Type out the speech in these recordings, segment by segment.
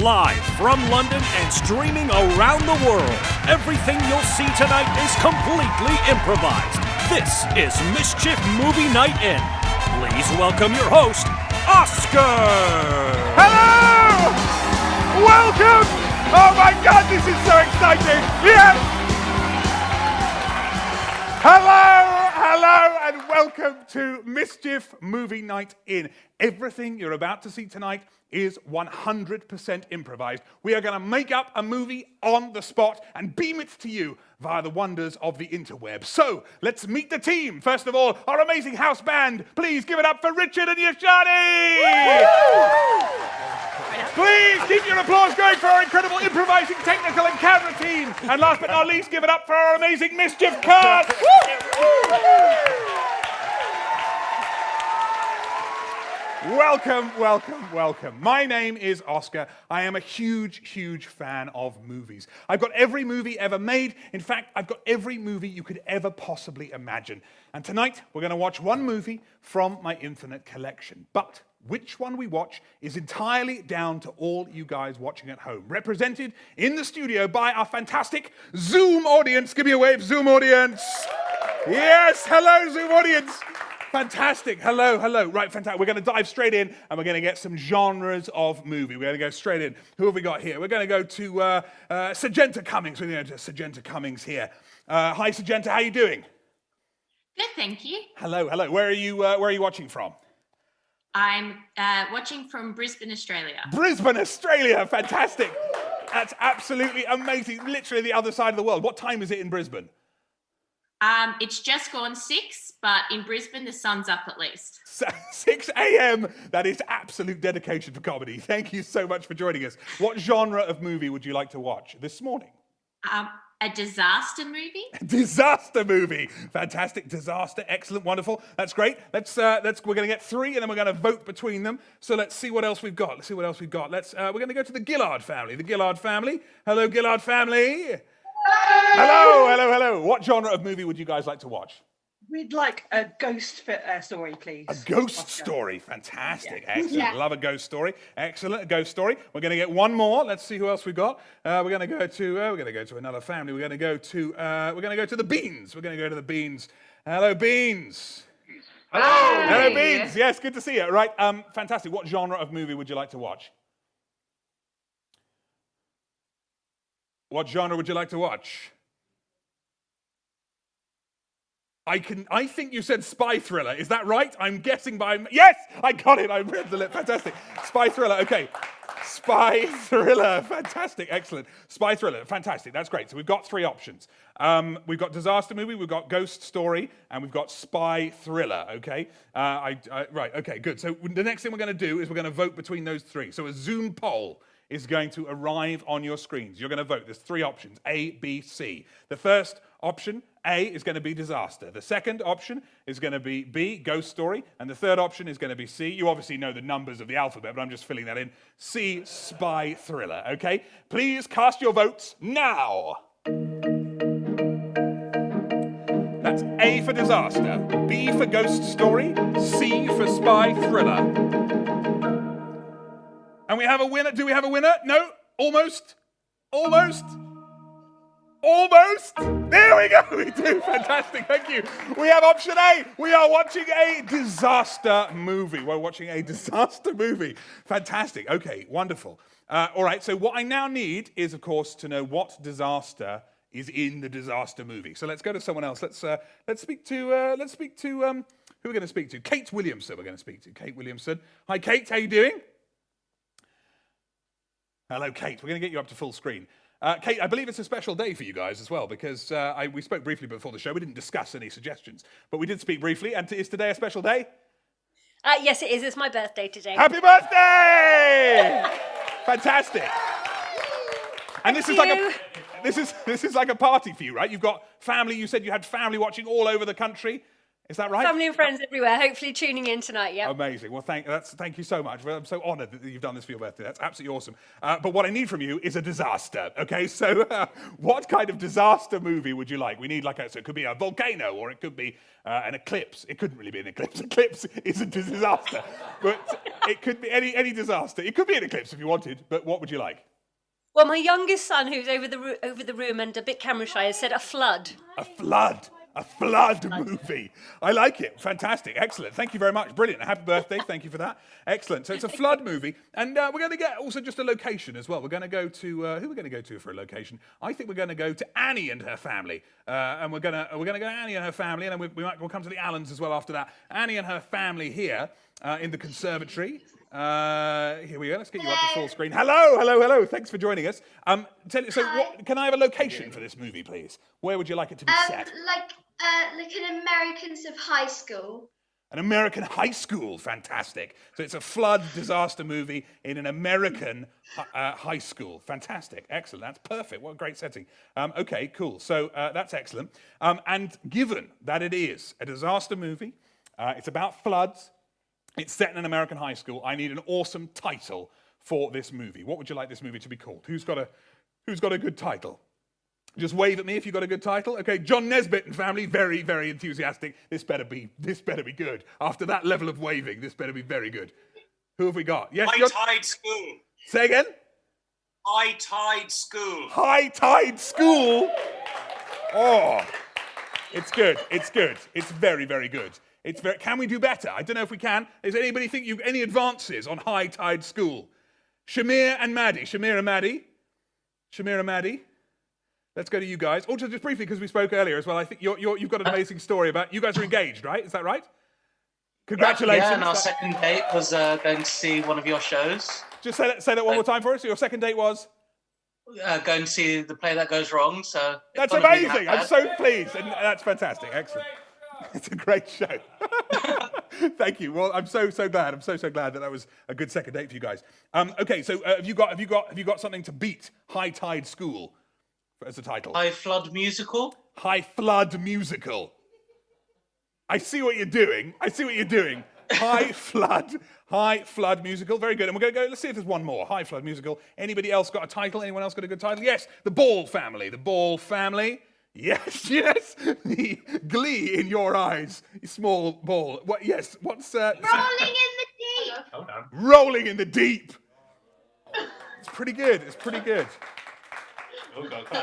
Live from London and streaming around the world, everything you'll see tonight is completely improvised. This is Mischief Movie Night In. Please welcome your host, Oscar! Hello! Welcome! Oh my God, this is so exciting! Yes! Hello, and welcome to Mischief Movie Night In. Everything you're about to see tonight is 100% improvised. We are going to make up a movie on the spot and beam it to you via the wonders of the interweb. So, let's meet the team. First of all, our amazing house band. Please give it up for Richard and Yashani! Please keep your applause going for our incredible improvising technical and camera team. And last but not least, give it up for our amazing Mischief cast. Welcome. My name is Oscar. I am a huge fan of movies. I've got every movie ever made. In fact, I've got every movie you could ever possibly imagine. And tonight, we're going to watch one movie from my infinite collection. But which one we watch is entirely down to all you guys watching at home. Represented in the studio by our fantastic Zoom audience. Give me a wave, Zoom audience. Yes, hello, Zoom audience. Fantastic. Hello. Right, fantastic. We're going to dive straight in and we're going to get some genres of movie. We're going to go straight in. Who have we got here? We're going to go to Sagenta Cummings. We're going to go to Sagenta Cummings here. Hi, Sagenta. How are you doing? Good, thank you. Hello. Where are you watching from? I'm watching from Brisbane, Australia. Brisbane, Australia. Fantastic. That's absolutely amazing. Literally the other side of the world. What time is it in Brisbane? It's just gone 6, but in Brisbane, the sun's up at least. 6 a.m. That is absolute dedication for comedy. Thank you so much for joining us. What genre of movie would you like to watch this morning? A disaster movie. Disaster movie. Fantastic. Disaster. Excellent. Wonderful. That's great. We're going to get 3 and then we're going to vote between them. So let's see what else we've got. We're going to go to the Gillard family. The Gillard family. Hello, Gillard family. Hello. What genre of movie would you guys like to watch? We'd like a ghost story, please. A ghost story. Fantastic. Yeah. Excellent. Yeah. Love a ghost story. Excellent. A ghost story. We're going to get one more. Let's see who else we've got. We're going to go to another family. We're going to go to the Beans. We're going to go to the Beans. Hello, Beans. Hello, Beans. Yes, good to see you. Right. Fantastic. What genre of movie would you like to watch? What genre would you like to watch? I think you said spy thriller. Is that right? I'm guessing by... Yes! I got it. I read the lip. Fantastic. Spy thriller. Okay. Spy thriller. Fantastic. Excellent. Spy thriller. Fantastic. That's great. So we've got 3 options. We've got disaster movie, we've got ghost story, and we've got spy thriller, okay? Right, okay, good. So the next thing we're going to do is we're going to vote between those 3. So a Zoom poll is going to arrive on your screens. You're going to vote. There's 3 options, A, B, C. The first option, A, is going to be disaster. The second option is going to be B, ghost story. And the third option is going to be C. You obviously know the numbers of the alphabet, but I'm just filling that in. C, spy thriller, okay? Please cast your votes now. That's A for disaster, B for ghost story, C for spy thriller. And we have a winner. Do we have a winner? No? Almost? There we go. We do. Fantastic. Thank you. We have option A. We are watching a disaster movie. Fantastic. Okay, wonderful. All right, so what I now need is, of course, to know what disaster is in the disaster movie. So let's go to someone else. Let's speak to who we're going to speak to? Kate Williamson we're going to speak to. Kate Williamson. Hi, Kate. How you doing? Hello, Kate. We're going to get you up to full screen. Kate, I believe it's a special day for you guys as well, because we spoke briefly before the show. We didn't discuss any suggestions, but we did speak briefly. And is today a special day? Yes, it is. It's my birthday today. Happy birthday! Fantastic. And this is like a party for you, right? You've got family. You said you had family watching all over the country. Is that right? Family and friends everywhere, hopefully tuning in tonight, yeah. Amazing. Well, thank you so much. Well, I'm so honoured that you've done this for your birthday. That's absolutely awesome. But what I need from you is a disaster, okay? So what kind of disaster movie would you like? We need so it could be a volcano or it could be an eclipse. It couldn't really be an eclipse. Eclipse isn't a disaster. But it could be any disaster. It could be an eclipse if you wanted, but what would you like? Well, my youngest son, who's over the room and a bit camera shy, has said a flood. A flood. A flood movie. I like it. Fantastic. Excellent. Thank you very much. Brilliant. Happy birthday. Thank you for that. Excellent. So it's a flood movie. And we're going to get also just a location as well. We're going to go to, who are we going to go to for a location? I think we're going to go to Annie and her family. And we're going to go to Annie and her family. And then we'll come to the Allens as well after that. Annie and her family here in the conservatory. Here we go. Let's get you up to full screen. Hello. Thanks for joining us. Can I have a location for this movie, please? Where would you like it to be set? Like an American sort of high school. An American high school. Fantastic. So it's a flood disaster movie in an American high school. Fantastic. Excellent. That's perfect. What a great setting. Okay, cool. So that's excellent. And given that it is a disaster movie, it's about floods, it's set in an American high school, I need an awesome title for this movie. What would you like this movie to be called? Who's got a good title? Just wave at me if you've got a good title. Okay, John Nesbitt and family, very, very enthusiastic. This better be good. After that level of waving, this better be very good. Who have we got? Yes, High Tide School. Say again? High Tide School. High Tide School? Oh, it's good. It's very, very good. Can we do better? I don't know if we can. Does anybody think any advances on High Tide School? Shamir and Maddie. Let's go to you guys. Also, just briefly, because we spoke earlier as well, I think you've got an amazing story about... You guys are engaged, right? Is that right? Congratulations. Yeah, and our second date was going to see one of your shows. Just say that one more time for us. Your second date was? Going to see The Play That Goes Wrong, so... That's amazing. I'm so pleased. And that's fantastic. Excellent. It's a great show. Thank you. Well, I'm so glad. I'm so glad that was a good second date for you guys. Okay, so have you got something to beat High Tide School as a title? High Flood Musical. High Flood Musical. I see what you're doing. High Flood Musical. Very good. And we're going to go, let's see if there's one more. High Flood Musical. Anybody else got a title? Anyone else got a good title? Yes, The Ball Family. Yes. The glee in your eyes. Small ball. What? Yes. What's Rolling in the Deep. Hold on. Rolling in the Deep. It's pretty good.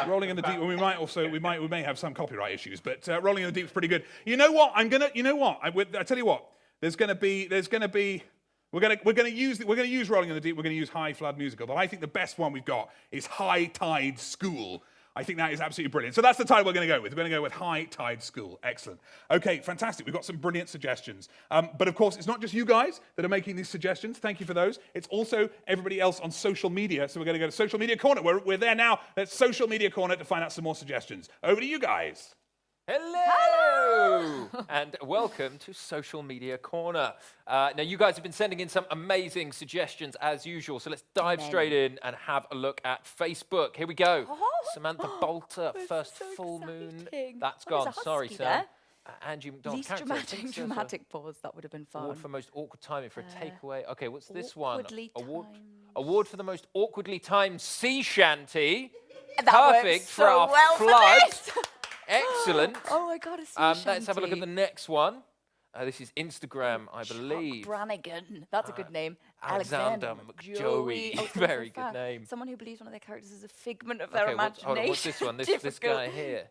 Rolling in the Deep. Well, we may have some copyright issues, but Rolling in the Deep is pretty good. You know what? I tell you what. We're going to use Rolling in the Deep. We're going to use High Flood Musical, but I think the best one we've got is High Tide School. I think that is absolutely brilliant. So that's the title we're going to go with. We're going to go with High Tide School. Excellent. Okay, fantastic. We've got some brilliant suggestions. But of course, it's not just you guys that are making these suggestions. Thank you for those. It's also everybody else on social media. So we're going to go to Social Media Corner. We're there now. That's Social Media Corner to find out some more suggestions. Over to you guys. Hello! And welcome to Social Media Corner. Now, you guys have been sending in some amazing suggestions as usual, so let's dive straight in and have a look at Facebook. Here we go. Samantha Bolter, first full moon. That's gone. Sorry, Sam. Angie McDonald. Least dramatic pause. That would have been fun. Award for most awkward timing for a takeaway. Okay, what's this one? Award for the most awkwardly timed sea shanty. Perfect for our flood. Excellent. Oh my God, a sea shanty. Let's have a look at the next one. This is Instagram, I believe. Brannigan. That's a good name. Alexander McJoey. Oh, Very good name. Someone who believes one of their characters is a figment of their imagination. Hold on, what's this one? This guy here.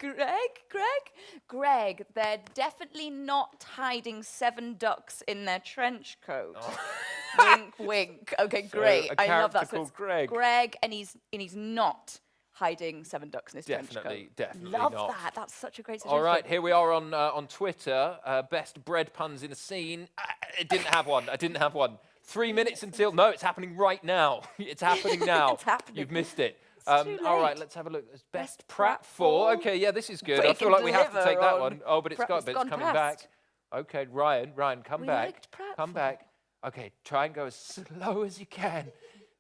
Greg. They're definitely not hiding 7 ducks in their trench coat. Wink, wink. Okay, great. I love that. Called Greg. Greg, and he's not hiding 7 ducks in his trench coat. Definitely love not. That. That's such a great suggestion. All right, here we are on Twitter. Best bread puns in a scene. I didn't have one. 3 minutes until... No, it's happening right now. It's happening now. It's happening. You've missed it. It's too late. All right, let's have a look. Best pratfall. Okay, yeah, this is good. I feel like we have to take that one. Oh, but it's coming back. Okay, Ryan, come back. Come back. Okay, try and go as slow as you can.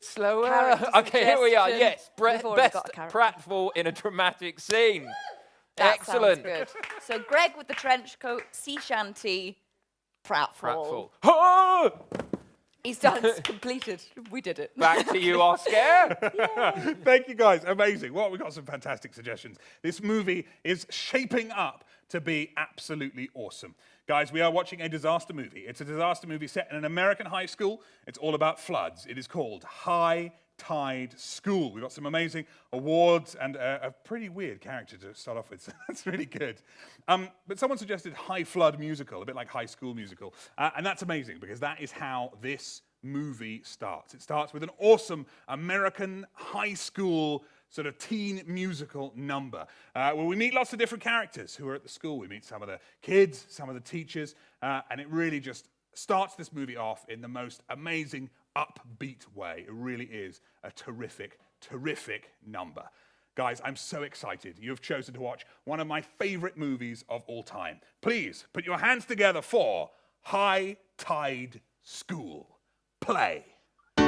Slower. Okay, here we are. Yes, best pratfall in a dramatic scene. That Excellent. sounds good. So Greg with the trench coat, sea shanty, pratfall. Oh! He's done. It's completed. We did it. Back to you, Oscar. Thank you, guys. Amazing. Well, we got some fantastic suggestions. This movie is shaping up to be absolutely awesome. Guys, we are watching a disaster movie. It's a disaster movie set in an American high school. It's all about floods. It is called High Tide School. We've got some amazing awards and a pretty weird character to start off with, so that's really good. But someone suggested High Flood Musical, a bit like High School Musical, and that's amazing because that is how this movie starts. It starts with an awesome American high school sort of teen musical number where we meet lots of different characters who are at the school. We meet some of the kids, some of the teachers, and it really just starts this movie off in the most amazing, upbeat way. It really is a terrific, terrific number. Guys, I'm so excited. You have chosen to watch one of my favorite movies of all time. Please put your hands together for High Tide School. Play. Hey,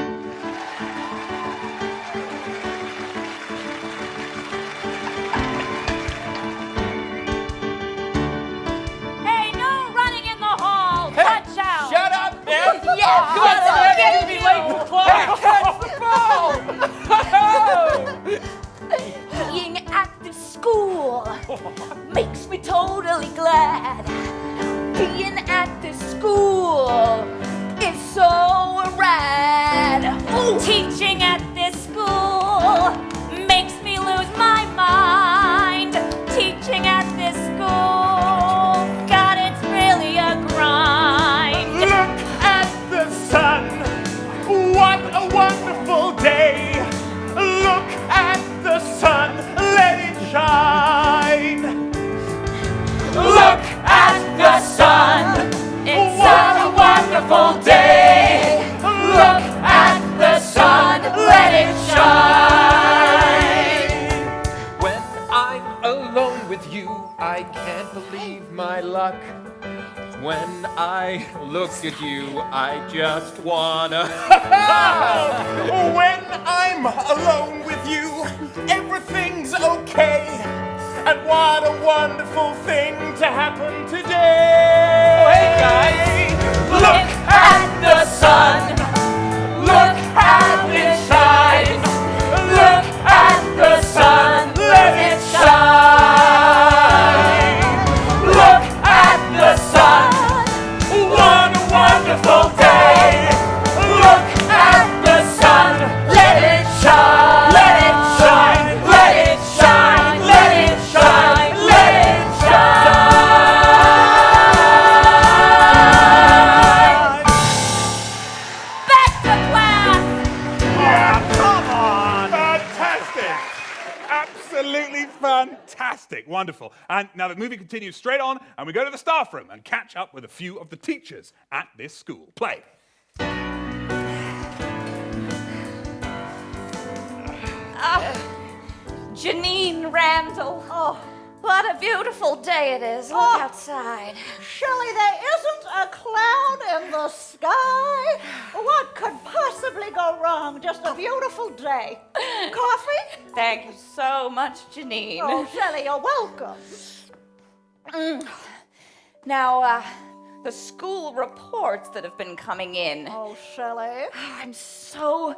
no running in the hall. Touch out. Shut up, man! Yes, Come on, yes, get me late for class! Catch the ball! Being at this school makes me totally glad. Being at this school is so rad. Ooh. Teaching at this school makes me lose my mind. Teaching at this school, God, it's really a grind. Look at the sun, what a wonderful day. Look at the sun, let it shine. Look at the sun, It's what a wonderful day. Look at the sun, let it shine. When I'm alone with you, I can't believe my luck. When I look at you, I just wanna. When I'm alone with you, everything's okay. And what a wonderful thing to happen today. Hey guys, look at the sun. Look how it shines. Look at the sun, let it shine. Look at the sun. What a wonderful day. Look at the sun, let it shine. Let it shine. Let it shine. Let it shine. Let it shine. back to class. Come on! Fantastic! Absolutely fantastic. Wonderful. And now the movie continues straight on, and we go to the staff room and catch up with a few of the teachers at this school. Play. Janine Randall. Oh, what a beautiful day it is. Look outside. Shelley, there isn't a cloud in the sky. What could possibly go wrong? Just a beautiful day. Coffee? Thank you so much, Janine. Oh, Shelley, you're welcome. Now, the school reports that have been coming in. Oh, Shelley. I'm so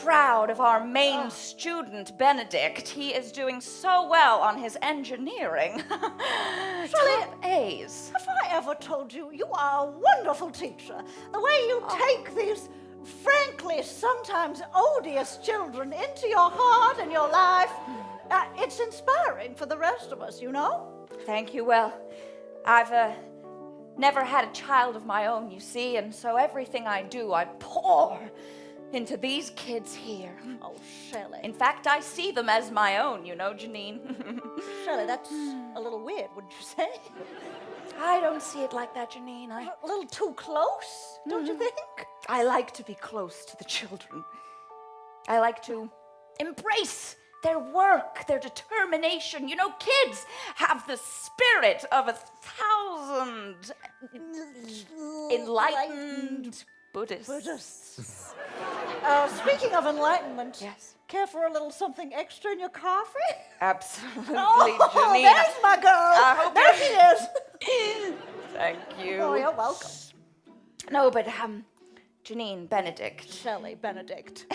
proud of our main student, Benedict. He is doing so well on his engineering. Shelley, Top A's. have I ever told you you are a wonderful teacher? The way you take these, frankly, sometimes odious children into your heart and your life, it's inspiring for the rest of us, you know? Thank you. Well, I've never had a child of my own, you see, and so everything I do, I pour into these kids here. Oh, Shelley. In fact, I see them as my own, you know, Janine. Shelley, that's a little weird, wouldn't you say? I don't see it like that, Janine. A little too close, don't you think? I like to be close to the children. I like to embrace their work, their determination. You know, kids have the spirit of 1,000 enlightened Buddhists. Speaking of enlightenment, Yes. care for a little something extra in your coffee? Absolutely, Oh, Janine. there's my girl. hope There she is. Thank you. Oh, you're welcome. No, but Janine Benedict. Shelley Benedict.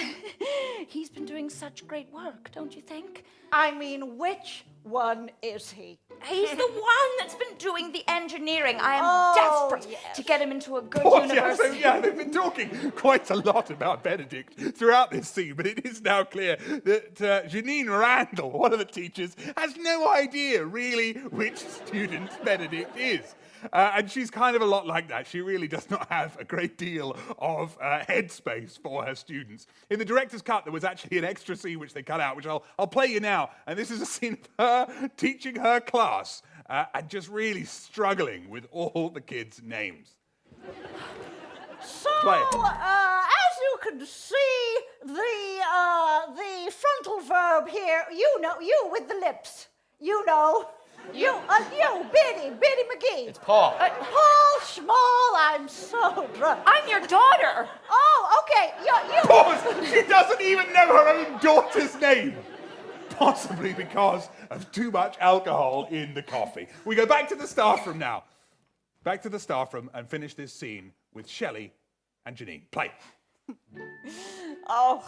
He's been doing such great work, don't you think? I mean, which one is he? He's the one that's been doing the engineering. I am Oh, desperate yes. to get him into a good Oh, university. they've been talking quite a lot about Benedict throughout this scene, but it is now clear that Janine Randall, one of the teachers, has no idea really which student Benedict is. And she's kind of a lot like that. She really does not have a great deal of headspace for her students. In the director's cut, there was actually an extra scene which they cut out, which I'll play you now. And this is a scene of her teaching her class and just really struggling with all the kids' names. So, Play. as you can see, the frontal verb here, you with the lips, You, Biddy McGee. It's Paul. Paul Schmall, I'm so drunk. I'm your daughter. Oh, okay, you. Pause! She doesn't even know her own daughter's name. Possibly because of too much alcohol in the coffee. We go back to the staff room now. Back to the staff room and finish this scene with Shelley and Janine. Play. Oh,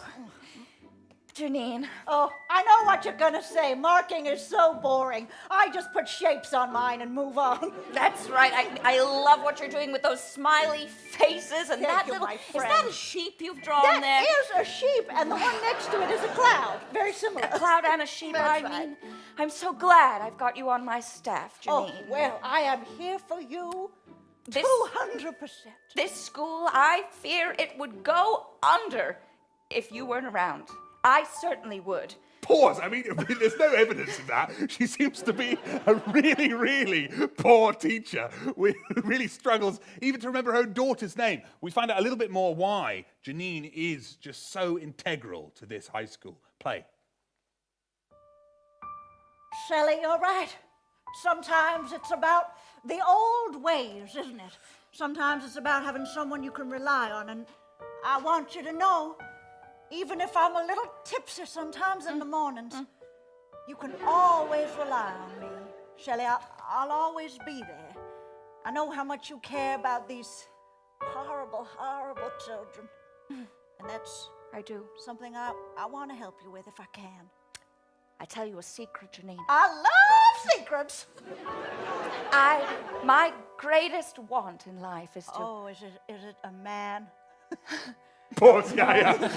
Janine. Oh, I know what you're gonna say. Marking is so boring. I just put shapes on mine and move on. That's right. I love what you're doing with those smiley faces and Thank that you, little. my Is friend. that a sheep you've drawn That there? is a sheep, and the one next to it is a cloud. Very similar. A cloud and a sheep. That's I right. mean, I'm so glad I've got you on my staff, Oh, Janine. well, I am here for you. This- 200%. This school, I fear it would go under if you weren't around. I certainly would. Pause. I mean, there's no evidence of that. She seems to be a really, really poor teacher who really struggles even to remember her own daughter's name. We find out a little bit more why Janine is just so integral to this high school. Play. Shelley, you're right. Sometimes it's about the old ways, isn't it? Sometimes it's about having someone you can rely on, and I want you to know, even if I'm a little tipsy sometimes in the mornings, you can always rely on me. Shelley, I'll always be there. I know how much you care about these horrible, horrible children. And that's I do. something I want to help you with if I can. I tell you a secret, Janine. I love secrets. My greatest want in life is to... Oh, is it a man? Pause. Yeah.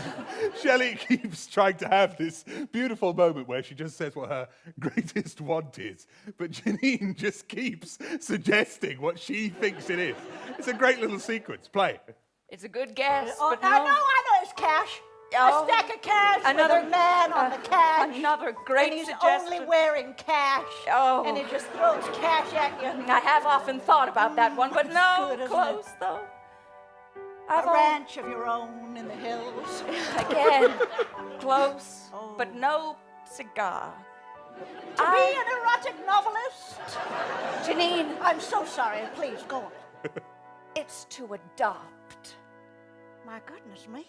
Shelley keeps trying to have this beautiful moment where she just says what her greatest want is, but Janine just keeps suggesting what she thinks it is. It's a great little sequence. Play. It's a good guess, Oh, but I no. know, it's cash. Oh. A stack of cash Another- with a man on the cash. Another great and he's suggestion. only wearing cash. Oh. And he just throws cash at you. I have often thought about that one, but no, good, isn't close it? though. A ranch of your own in the hills. Again, close, Oh. but no cigar. To be an erotic novelist. Janine, I'm so sorry. Please, go on. it's to adopt. My goodness me.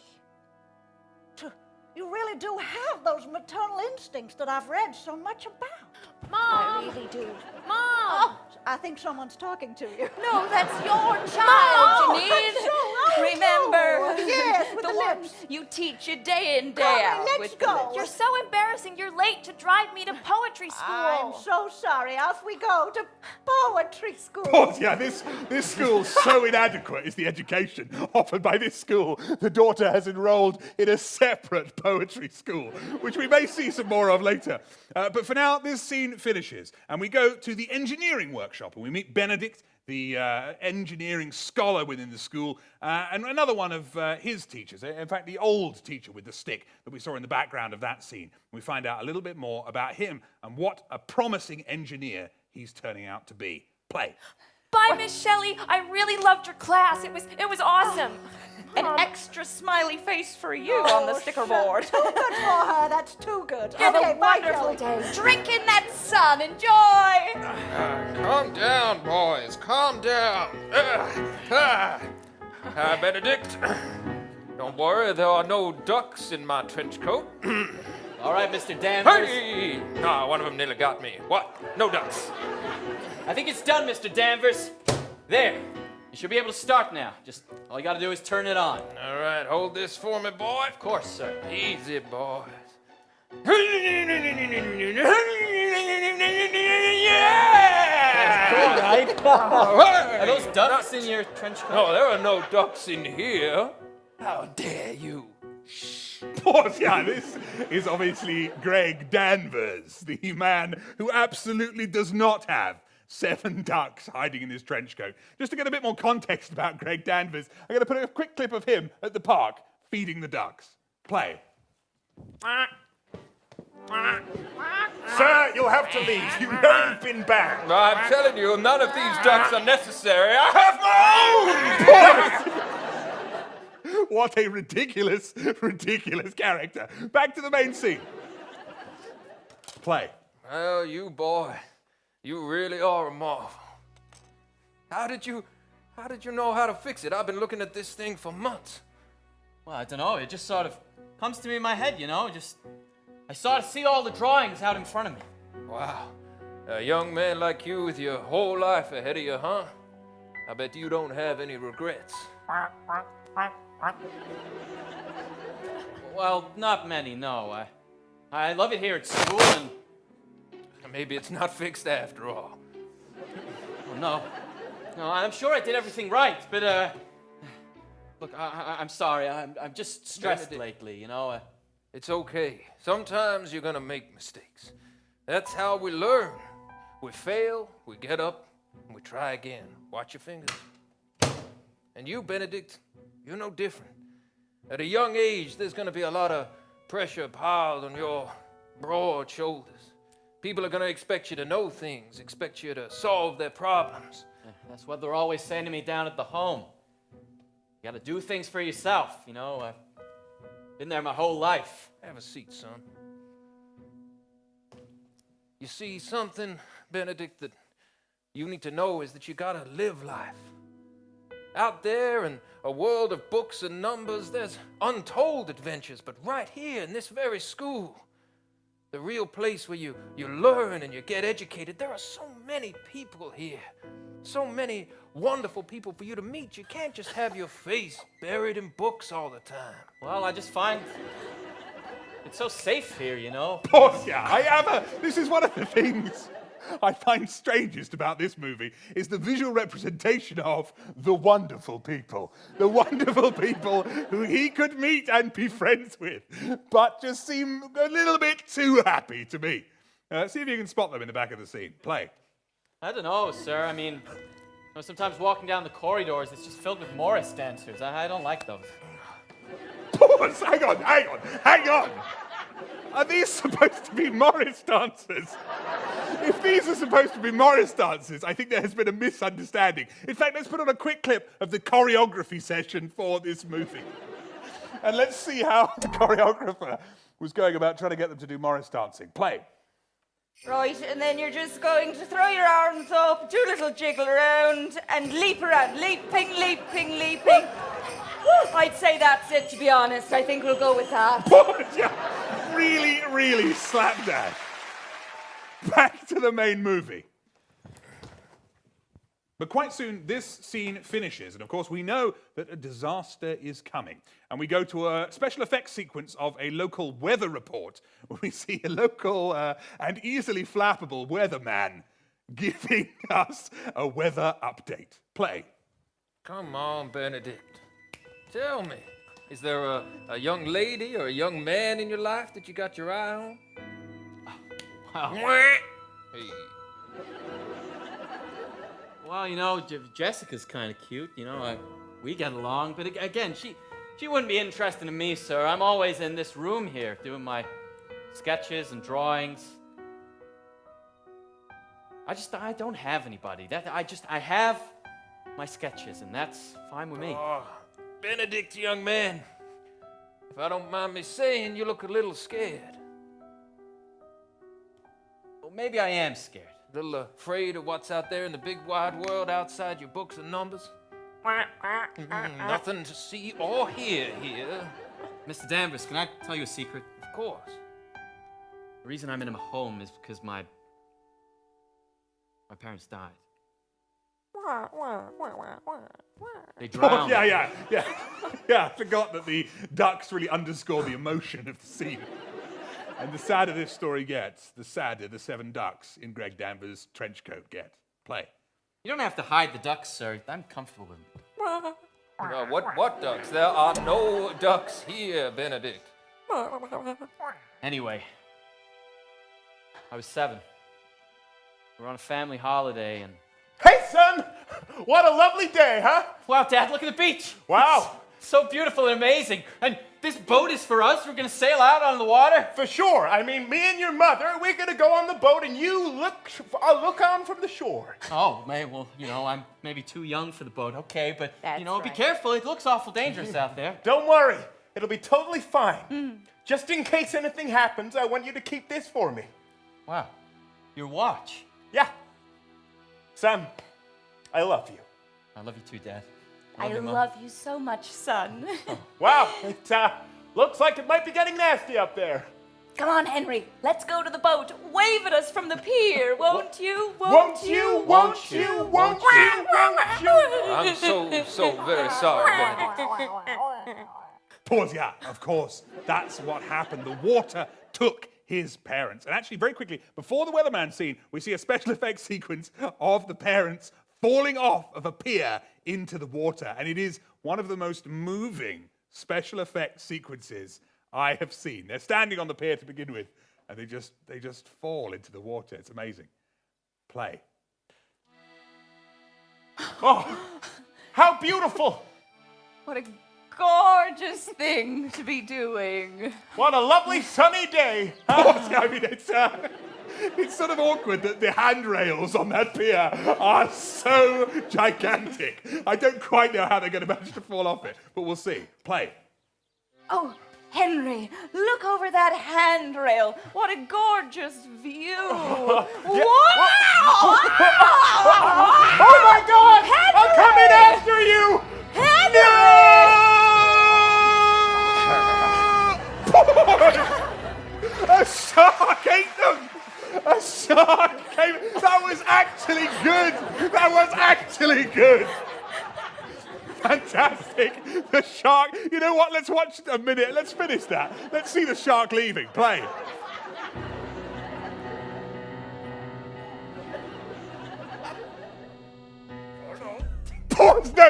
You really do have those maternal instincts that I've read so much about. I Mom! really do. Mom! Oh, I think someone's talking to you. No, that's your child, Oh, Janine. Remember, Yes, with the the one lips. you teach you day in, day Come on, out. let's with go. the lips. You're so embarrassing. You're late to drive me to poetry school. I'm so sorry. Off we go to poetry school. Pause. Yeah, this school's so inadequate is the education offered by this school. The daughter has enrolled in a separate poetry school, which we may see some more of later. But for now, this scene finishes, and we go to the engineering workshop, and we meet Benedict, the engineering scholar within the school, and another one of his teachers. In fact, the old teacher with the stick that we saw in the background of that scene. We find out a little bit more about him and what a promising engineer he's turning out to be. Play. Bye, Miss Shelley. I really loved your class. It was awesome. An extra smiley face for you on the sticker board. Too good for her. That's too good. Have Okay, a bye, wonderful Shelley. day. Drink in that sun. Enjoy. Calm down, boys. Calm down. Hi, Benedict. Don't worry, there are no ducks in my trench coat. All right, Mr. Danvers. Hey! Ah, one of them nearly got me. What? No ducks. I think it's done, Mr. Danvers. There. You should be able to start now. Just all you got to do is turn it on. All right, hold this for me, boy. Of course, sir. Easy, boys. Are those ducks in your trench coat? No, there are no ducks in here. How dare you? Pause, yeah, this is obviously Greg Danvers, the man who absolutely does not have 7 ducks hiding in his trench coat. Just to get a bit more context about Greg Danvers, I'm going to put a quick clip of him at the park feeding the ducks. Play. Sir, you'll have to leave. You know you've been banned. I'm telling you, none of these ducks are necessary. I have my own! What a ridiculous, ridiculous character. Back to the main scene. Play. Well, you boy, you really are a marvel. How did you know how to fix it? I've been looking at this thing for months. Well, I don't know. It just sort of comes to me in my head, you know. I sort of see all the drawings out in front of me. Wow. A young man like you with your whole life ahead of you, huh? I bet you don't have any regrets. Well, not many, no. I love it here at school, and maybe it's not fixed after all. No, I'm sure I did everything right, but look, I'm sorry. I'm just stressed lately, you know. It's okay. Sometimes you're gonna make mistakes. That's how we learn. We fail, we get up, and we try again. Watch your fingers. And you, Benedict, you're no different. At a young age, there's gonna be a lot of pressure piled on your broad shoulders. People are gonna expect you to know things, expect you to solve their problems. That's what they're always saying to me down at the home. You gotta do things for yourself, you know. I've been there my whole life. Have a seat, son. You see, something, Benedict, that you need to know is that you gotta live life. Out there in a world of books and numbers, there's untold adventures, but right here in this very school, the real place where you learn and you get educated, there are so many people here. So many wonderful people for you to meet. You can't just have your face buried in books all the time. Well, I just find it's so safe here, you know. Pause, yeah. This is one of the things I find strangest about this movie is the visual representation of the wonderful people. The wonderful people who he could meet and be friends with, but just seem a little bit too happy to me. See if you can spot them in the back of the scene. Play. I don't know, sir. I mean, sometimes walking down the corridors, it's just filled with Morris dancers. I don't like those. Pause! Hang on! Are these supposed to be Morris dancers? If these are supposed to be Morris dancers, I think there has been a misunderstanding. In fact, let's put on a quick clip of the choreography session for this movie. And let's see how the choreographer was going about trying to get them to do Morris dancing. Play. Right, and then you're just going to throw your arms up, do a little jiggle around, and leap around. Leaping, leaping, leaping. I'd say that's it, to be honest. I think we'll go with that. Really, really slapdash. Back to the main movie. But quite soon, this scene finishes, and of course, we know that a disaster is coming. And we go to a special effects sequence of a local weather report, where we see a local and easily flappable weatherman giving us a weather update. Play. Come on, Benedict. Tell me, is there a young lady or a young man in your life that you got your eye on? Wow. Hey. Well, you know, Jessica's kind of cute. You know, we get along. But again, she wouldn't be interested in me, sir. I'm always in this room here doing my sketches and drawings. I don't have anybody. I have my sketches, and that's fine with me. Oh, Benedict, young man, if I don't mind me saying, you look a little scared. Well, maybe I am scared. A little afraid of what's out there in the big wide world outside your books and numbers? Nothing to see or hear here. Mr. Danvers, can I tell you a secret? Of course. The reason I'm in a home is because my parents died. They drowned. Oh, yeah. I forgot that the ducks really underscore the emotion of the scene. And the sadder this story gets, the sadder the 7 ducks in Greg Danvers' trench coat get. Play. You don't have to hide the ducks, sir. I'm comfortable with them. What ducks? There are no ducks here, Benedict. Anyway, I was 7. We were on a family holiday and... Hey, son! What a lovely day, huh? Wow, Dad, look at the beach! Wow! So beautiful and amazing. And this boat is for us? We're gonna sail out on the water? For sure. I mean, me and your mother, we're gonna go on the boat and you look on from the shore. Oh, well, I'm maybe too young for the boat, okay, but, That's be right. careful. It looks awful dangerous out there. Don't worry. It'll be totally fine. Just in case anything happens, I want you to keep this for me. Wow. Your watch. Yeah. Sam, I love you. I love you too, Dad. I love you so much, son. Wow, it looks like it might be getting nasty up there. Come on, Henry. Let's go to the boat. Wave at us from the pier, won't you? Won't you? Won't you? Won't you? Won't you? I'm so very sorry, Benedict. Pause, yeah, of course. That's what happened. The water took his parents. And actually, very quickly, before the weatherman scene, we see a special effects sequence of the parents falling off of a pier into the water. And it is one of the most moving special effects sequences I have seen. They're standing on the pier to begin with, and they just fall into the water. It's amazing. Play. Oh, how beautiful! What a gorgeous thing to be doing. What a lovely sunny day. I mean, it's sort of awkward that the handrails on that pier are so gigantic. I don't quite know how they're going to manage to fall off it, but we'll see. Play. Oh, Henry, look over that handrail. What a gorgeous view. Wow! Oh my God! Henry! I'm coming after you! A shark ate them! A shark came. That was actually good. That was actually good. Fantastic. The shark. You know what? Let's watch a minute. Let's finish that. Let's see the shark leaving. Play. Pause. No.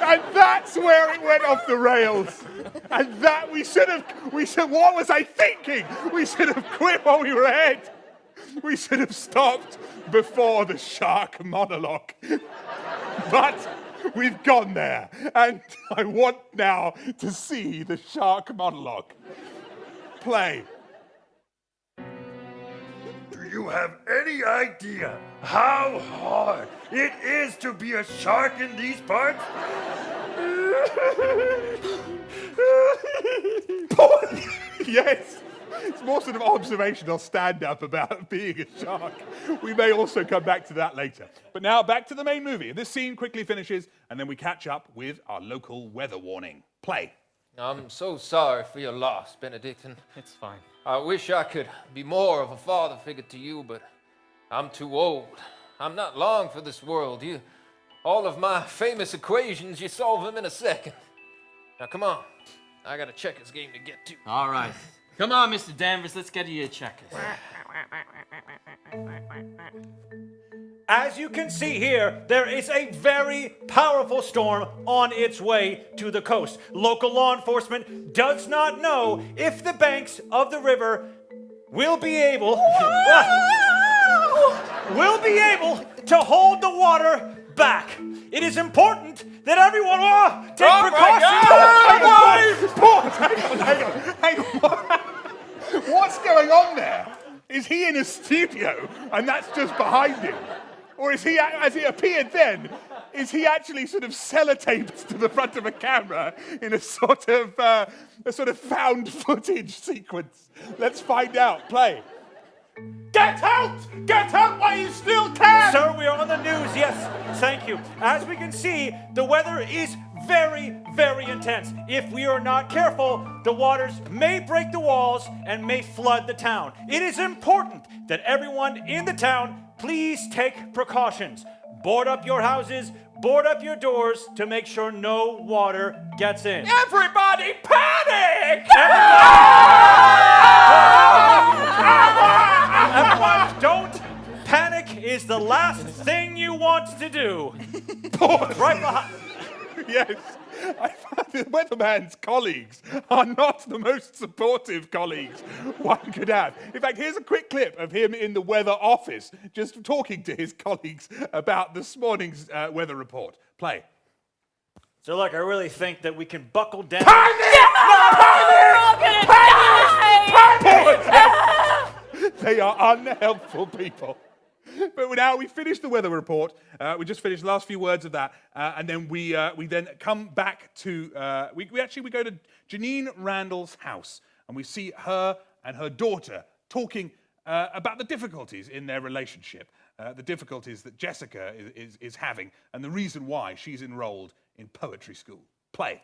And that's where it went off the rails. And that we should have, what was I thinking? We should have quit while we were ahead. We should have stopped before the shark monologue. But we've gone there. And I want now to see the shark monologue. Play. Do you have any idea how hard it is to be a shark in these parts? Yes. It's more sort of observational stand-up about being a shark. We may also come back to that later. But now back to the main movie. This scene quickly finishes, and then we catch up with our local weather warning. Play. I'm so sorry for your loss, Benedictine. It's fine. I wish I could be more of a father figure to you, but I'm too old. I'm not long for this world. All of my famous equations, you solve them in a second. Now, come on. I got a checkers game to get to. All right. Come on, Mr. Danvers, let's get you your checkers. As you can see here, there is a very powerful storm on its way to the coast. Local law enforcement does not know if the banks of the river will be able to hold the water back. It is important that everyone take precautions. Hang on. What's going on there? Is he in a studio and that's just behind him? Or is he, as he appeared then, is he actually sort of sellotaped to the front of a camera in a sort of found footage sequence? Let's find out. Play. Get out! Get out while you still can! Sir, we are on the news, yes. Thank you. As we can see, the weather is very, very intense. If we are not careful, the waters may break the walls and may flood the town. It is important that everyone in the town please take precautions. Board up your houses, board up your doors to make sure no water gets in. Everybody panic! Everyone, don't panic is the last thing you want to do. Right behind. Yes, I find the weatherman's colleagues are not the most supportive colleagues one could have. In fact, here's a quick clip of him in the weather office, just talking to his colleagues about this morning's weather report. Play. So look, I really think that we can buckle down. They are unhelpful people. But now we finished the weather report. We just finished the last few words of that, and then we then come back to we go to Janine Randall's house, and we see her and her daughter talking about the difficulties in their relationship, the difficulties that Jessica is having, and the reason why she's enrolled in poetry school. Play.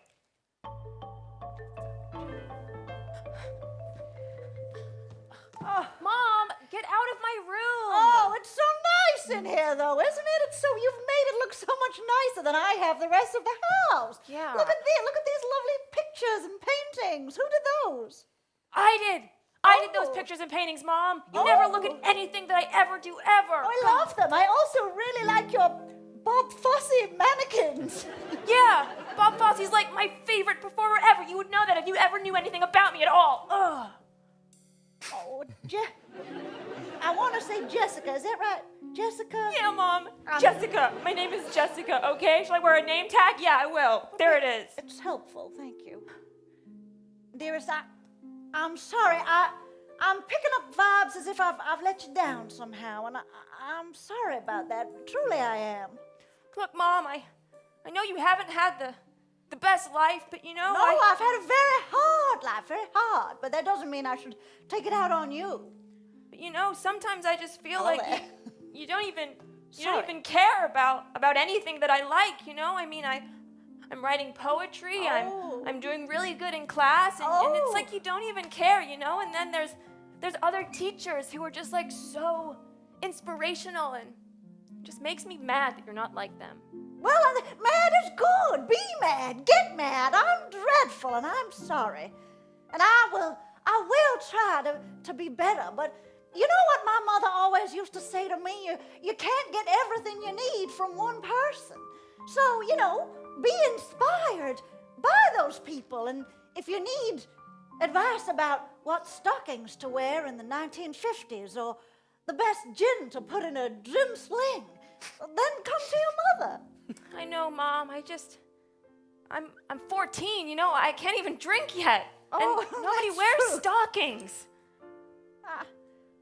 Oh, Mom, get out of my room. Oh, it's so nice in here, though, isn't it? You've made it look so much nicer than I have the rest of the house. Yeah. Look at these lovely pictures and paintings. Who did those? I did. I did those pictures and paintings, Mom. You never look at anything that I ever do, ever. I love them. I also really like your Bob Fosse mannequins. Yeah, Bob Fosse's like my favorite performer ever. You would know that if you ever knew anything about me at all. Ugh. Oh, I want to say Jessica. Is that right? Jessica? Yeah, Mom. Jessica. My name is Jessica, okay? Shall I wear a name tag? Yeah, I will. There it is. It's helpful. Thank you. Dearest, I'm sorry. I'm picking up vibes as if I've let you down somehow, and I'm sorry about that. Truly, I am. Look, Mom, I know you haven't had the best life, but you know, No, I've had a very hard life, very hard. But that doesn't mean I should take it out on you. But you know, sometimes I just feel Well, like you don't even care about anything that I like. You know, I mean, I'm writing poetry. I'm doing really good in class, and it's like you don't even care. You know, and then there's other teachers who are just like so inspirational, and it just makes me mad that you're not like them. Well, mad is good. Be mad. Get mad. I'm dreadful, and I'm sorry. And I will try to be better. But you know what my mother always used to say to me? You can't get everything you need from one person. So, you know, be inspired by those people. And if you need advice about what stockings to wear in the 1950s or the best gin to put in a gin sling, then come to your mother. I know, Mom. I'm 14, you know, I can't even drink yet. Oh, and nobody that's wears true. stockings.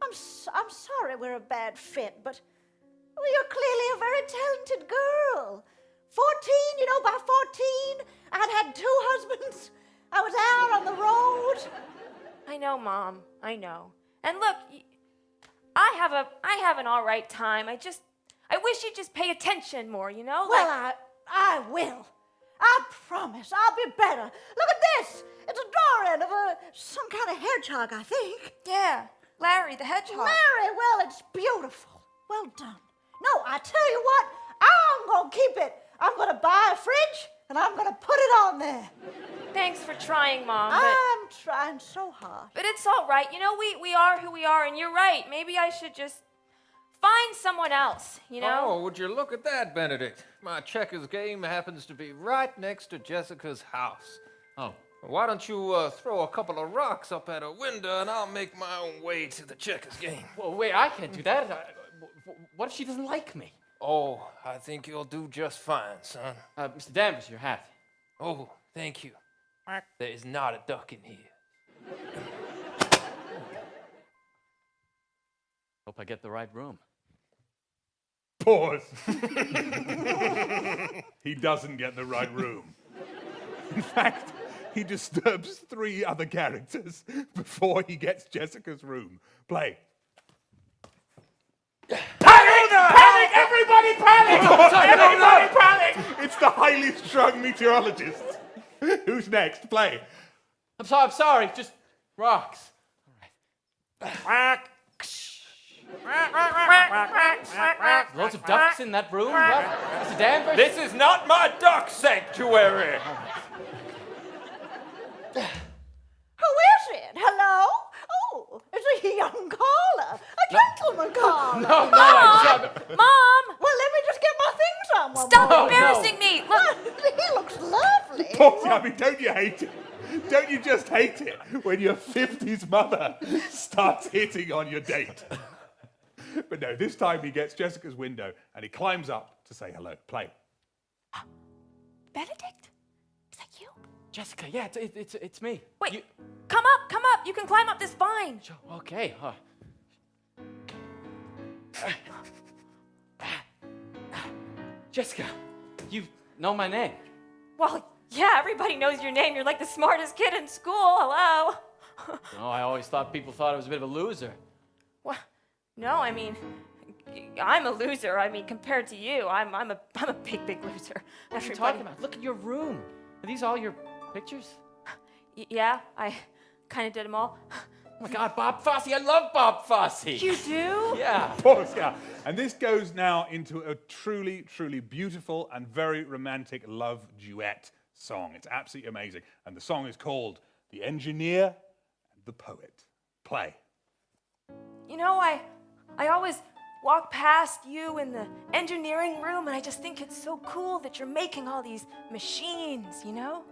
I'm sorry we're a bad fit, but you're clearly a very talented girl. 14, you know, by 14, I'd had 2 husbands. I was out on the road. I know, Mom. I know. And look, I have an all right time. I wish you'd just pay attention more, you know? Well, I will. I promise. I'll be better. Look at this. It's a drawing of some kind of hedgehog, I think. Yeah, Larry the hedgehog. Larry, well, it's beautiful. Well done. No, I tell you what, I'm going to keep it. I'm going to buy a fridge, and I'm going to put it on there. Thanks for trying, Mom. I'm trying so hard. But it's all right. You know, we are who we are, and you're right. Maybe I should just find someone else, you know? Oh, would you look at that, Benedict? My checkers game happens to be right next to Jessica's house. Oh. Why don't you throw a couple of rocks up at her window, and I'll make my own way to the checkers game. Well, wait, I can't do that. What if she doesn't like me? Oh, I think you'll do just fine, son. Mr. Danvers, your hat. Oh, thank you. There is not a duck in here. Hope I get the right room. Pause. He doesn't get the right room. In fact, he disturbs 3 other characters before he gets Jessica's room. Play. Everybody panic! Everybody panic! It's the highly strung meteorologist. Who's next? Play. I'm sorry. Just rocks. Loads of ducks in that room. Mr. Danvers. This is not my duck sanctuary. Who is it? Hello? Oh, it's a young caller. A gentleman caller. No, Mom! Well, let me just get my things on. Stop embarrassing me! Look, he looks lovely. Bossy, I mean, don't you hate it? Don't you just hate it when your 50s mother starts hitting on your date? But no, this time he gets Jessica's window and he climbs up to say hello. Play. Benedict? Is that you? Jessica, yeah, it's me. Wait, come up. You can climb up this vine. Okay. Jessica, you know my name. Well, yeah, everybody knows your name. You're like the smartest kid in school. Hello. No, I always thought people thought I was a bit of a loser. What? No, I mean, I'm a loser. I mean, compared to you, I'm a big loser. What are you talking about? Look at your room. Are these all your pictures? Yeah, I kind of did them all. Oh my God, Bob Fosse! I love Bob Fosse. You do? Yeah. Of course, yeah. And this goes now into a truly, truly beautiful and very romantic love duet song. It's absolutely amazing. And the song is called The Engineer and the Poet. Play. You know, I always walk past you in the engineering room, and I just think it's so cool that you're making all these machines, you know?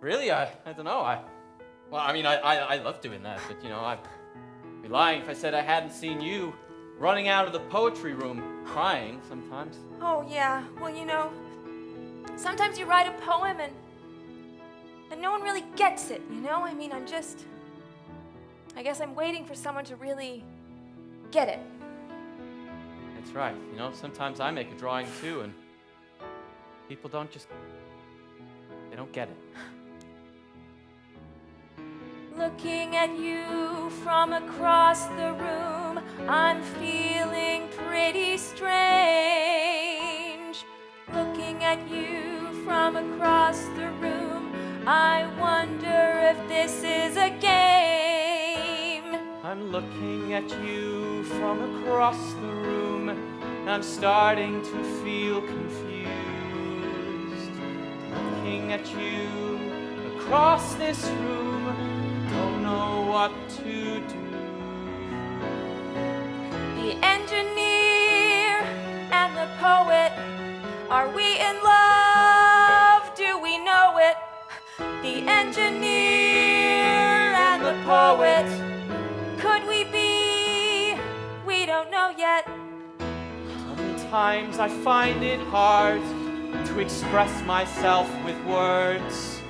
Really? I don't know. I love doing that, but you know, I'd be lying if I said I hadn't seen you running out of the poetry room crying sometimes. Oh, yeah. Well, you know, sometimes you write a poem and no one really gets it, you know? I mean, I guess I'm waiting for someone to really get it. That's right. You know, sometimes I make a drawing too, and people don't get it. Looking at you from across the room, I'm feeling pretty strange. Looking at you from across the room, I wonder if this is a game. I'm looking at you from across the room, and I'm starting to feel confused. Looking at you across this room, don't know what to do. The engineer and the poet, are we in love? Do we know it? The engineer and the poet, could we be? We don't know yet. Sometimes I find it hard to express myself with words,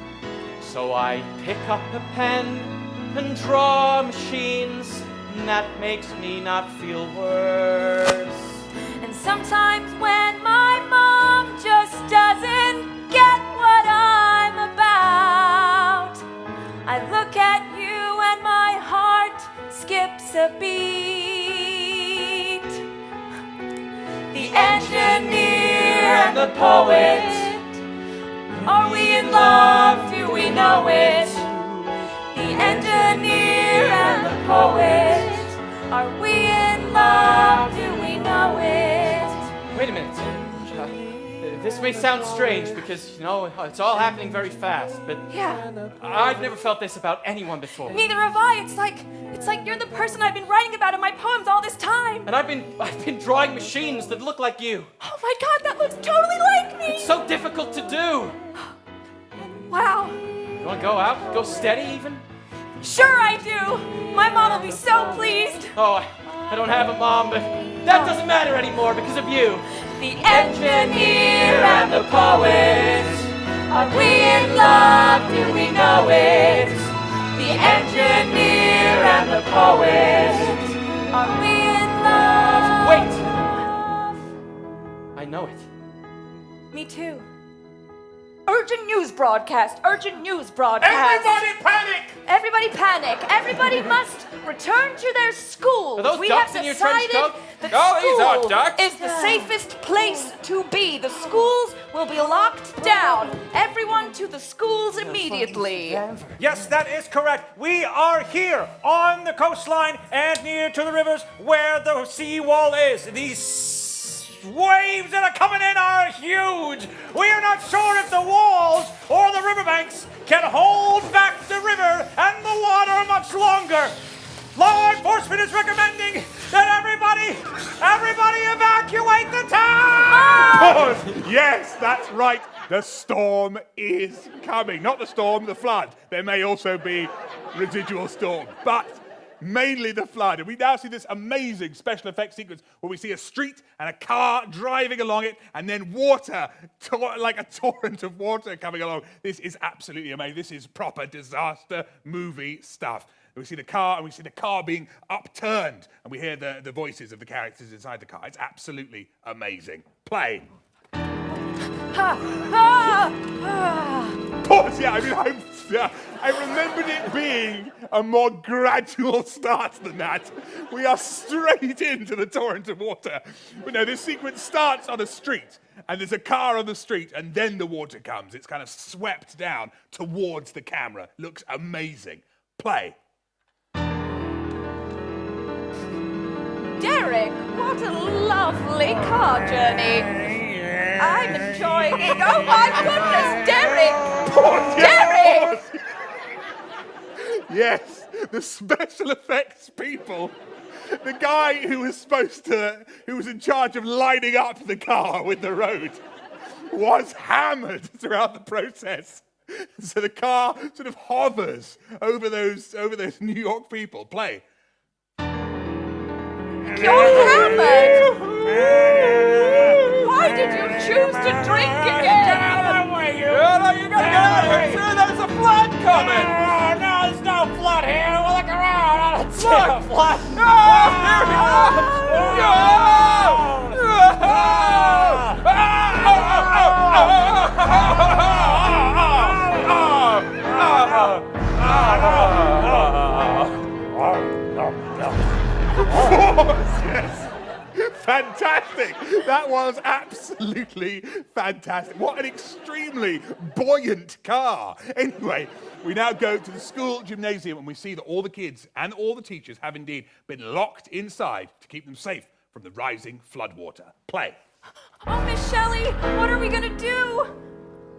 so I pick up a pen and draw machines, and that makes me not feel worse. And sometimes when my mom just doesn't get what I'm about, I look at you and my heart skips a beat. The engineer and the poet, are we in love? Do we know it? The engineer and the poet, are we in love? Do we know it? Wait a minute. This may sound strange because, you know, it's all happening very fast, but yeah, I've never felt this about anyone before. Neither have I. It's like you're the person I've been writing about in my poems all this time. And I've been drawing machines that look like you. Oh my God, that looks totally like me. It's so difficult to do. Wow. You want to go out? Go steady even? Sure I do. My mom will be so pleased. Oh, I don't have a mom, but that doesn't matter anymore because of you. The engineer and the poet, are we in love? Do we know it? The engineer and the poet, are we in love? Wait! I know it. Me too. urgent news broadcast. Urgent news broadcast. Everybody panic! Everybody panic. Everybody must return to their schools. Are those we ducks have in your trench decided coat? that Oh, these are school ducks. is the safest place to be. The schools will be locked down. Everyone to the schools immediately. Yes, that is correct. We are here on the coastline and near to the rivers where the seawall is. These waves that are coming in are huge. We are not sure if the walls or the riverbanks can hold back the river and the water much longer. Law enforcement is recommending that everybody evacuate the town! Yes, that's right. The storm is coming. Not the storm, the flood. There may also be residual storm, but mainly the flood. And we now see this amazing special effects sequence where we see a street and a car driving along it, and then water, like a torrent of water coming along. This is absolutely amazing. This is proper disaster movie stuff. We see the car, and we see the car being upturned, and we hear the voices of the characters inside the car. It's absolutely amazing. Play. Pause, yeah, I remembered it being a more gradual start than that. We are straight into the torrent of water. But no, this sequence starts on a street, and there's a car on the street, and then the water comes. It's kind of swept down towards the camera. Looks amazing. Play. Derek, what a lovely car journey. I'm enjoying it. Oh my goodness, Derek! Derek! Yes, the special effects people. The guy who was in charge of lining up the car with the road was hammered throughout the process. So the car sort of hovers over those New York people. Play. You're hammered! Why did you choose to drink again? Get out of the way, you! You gotta get out of here! Sir, there's a flood coming! No, there's no flood here. Well, look around. I don't see a flood. No! Here he Yes. Fantastic! That was absolutely fantastic. What an extremely buoyant car. Anyway, we now go to the school gymnasium and we see that all the kids and all the teachers have indeed been locked inside to keep them safe from the rising floodwater. Play. Oh, Miss Shelley, what are we gonna do?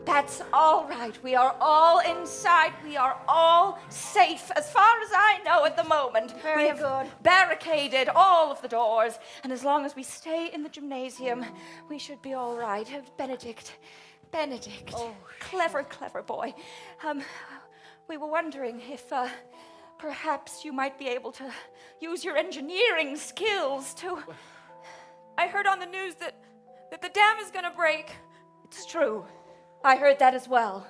That's all right. We are all inside. We are all safe, as far as I know at the moment. Very we have good. barricaded all of the doors, and as long as we stay in the gymnasium, we should be all right. Benedict. Oh, clever boy. We were wondering if perhaps you might be able to use your engineering skills to... I heard on the news that the dam is gonna break. It's true. I heard that as well.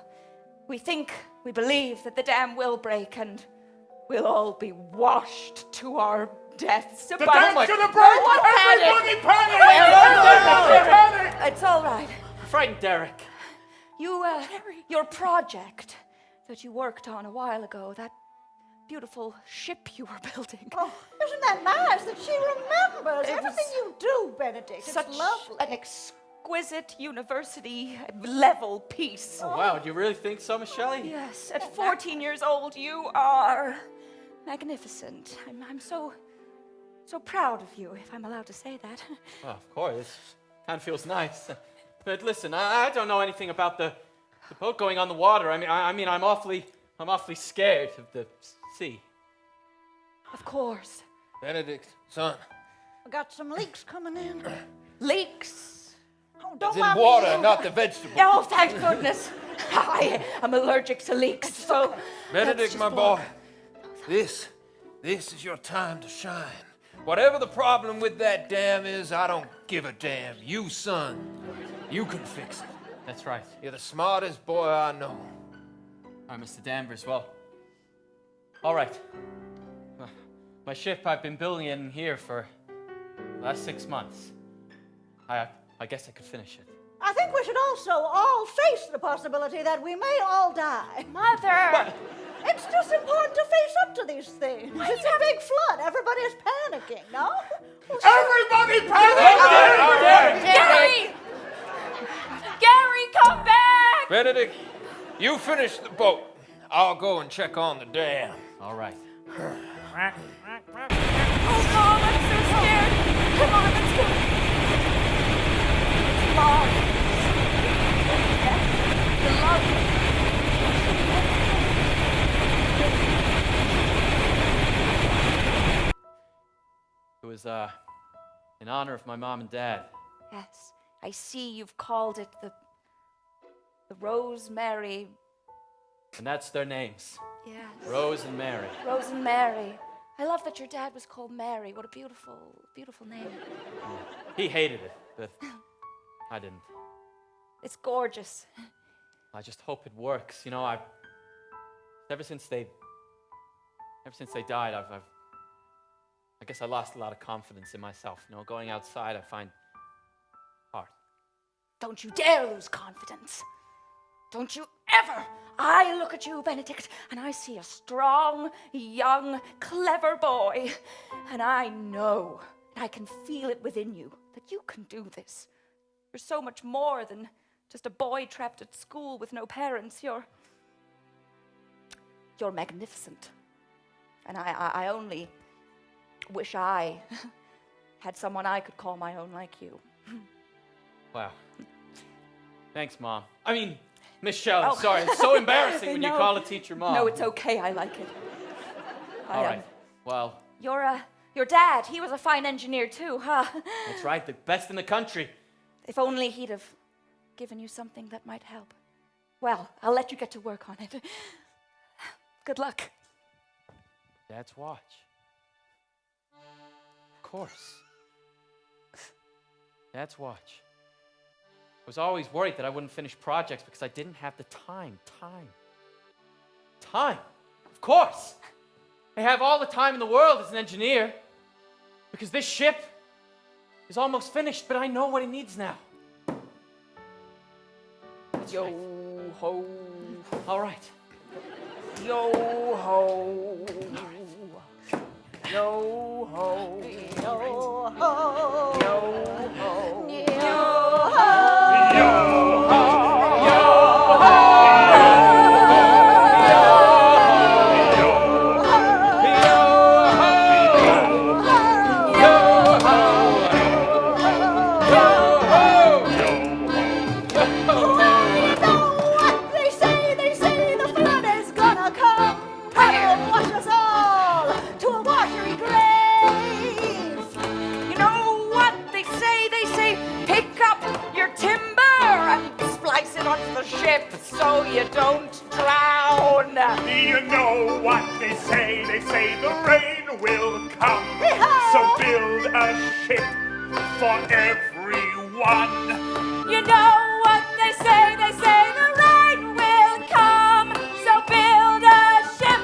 We believe that the dam will break and we'll all be washed to our deaths. The dam's gonna break! Everybody panic! It's all right. Frightened Derek. Your project that you worked on a while ago, that beautiful ship you were building. Oh, isn't that nice that she remembers everything you do, Benedict? It's Such lovely. an exquisite university-level piece. Oh, wow. Do you really think so, Miss Shelley? Yes, at 14 years old, you are magnificent. I'm so proud of you, if I'm allowed to say that. Oh, of course. Kind of feels nice. But listen, I don't know anything about the boat going on the water. I mean, I'm awfully scared of the sea. Of course. Benedict, son. I got some leaks coming in. Leaks. Oh, don't It's in mind water, me. not the vegetable. Oh, thank goodness. I am allergic to leaks, so... Benedict, my boy, this is your time to shine. Whatever the problem with that dam is, I don't give a damn. You, son, you can fix it. That's right. You're the smartest boy I know. All right, Mr. Danvers, well, all right. My ship, I've been building it in here for the last 6 months. I guess I could finish it. I think we should also all face the possibility that we may all die. Mother! It's just important to face up to these things. It's a big flood. Everybody's panicking, no? Everybody panic! Gary! Gary, come back! Benedict, you finish the boat. I'll go and check on the dam. All right. Oh, Mom, I'm so scared. Come on, let's go. Mom. The love. It was in honor of my mom and dad. Yes, I see you've called it the Rosemary. And that's their names. Yes. Rose and Mary. Rose and Mary. I love that your dad was called Mary. What a beautiful, beautiful name. He hated it, but I didn't. It's gorgeous. I just hope it works. You know, ever since they died, I guess I lost a lot of confidence in myself. You know, going outside, I find hard. Don't you dare lose confidence. Don't you ever. I look at you, Benedict, and I see a strong, young, clever boy. And I know, and I can feel it within you, that you can do this. You're so much more than just a boy trapped at school with no parents. You're magnificent. And I only wish I had someone I could call my own like you. Wow. Thanks, Mom. I mean, Miss Shelley, Oh. sorry. It's so embarrassing when you No. call a teacher Mom. No, it's okay. I like it. All right. Well, Your dad, he was a fine engineer too, huh? that's right. The best in the country. If only he'd have given you something that might help. Well, I'll let you get to work on it. Good luck. Dad's watch. Of course. Dad's watch. I was always worried that I wouldn't finish projects because I didn't have the time. Time! Of course! I have all the time in the world as an engineer because this ship is almost finished, but I know what he needs now. Yo ho. All right. Yo ho. Yo ho. Yo ho. Yo ho. Yo ho. They say the flood is gonna come and wash us all to a watery grave. You know what they say? They say pick up your timber and splice it onto the ship so you don't drown. You know what they say? They say the rain will come. So build a ship for everyone. You know what they say? They say the rain will come. So build a ship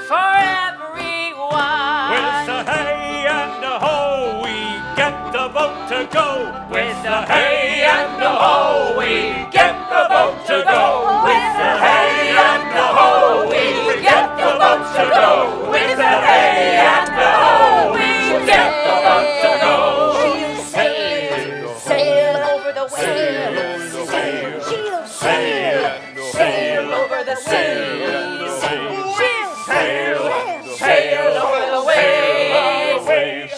for everyone. With the hay and the hoe, we get the boat to go. With the hay and the hoe, we get the boat to go. With the hay and the hoe, we get the boat to go. With the hay and the hoe, we get the boat to go. She'll sail over the waves. She'll sail over the seas. She'll sail over the waves.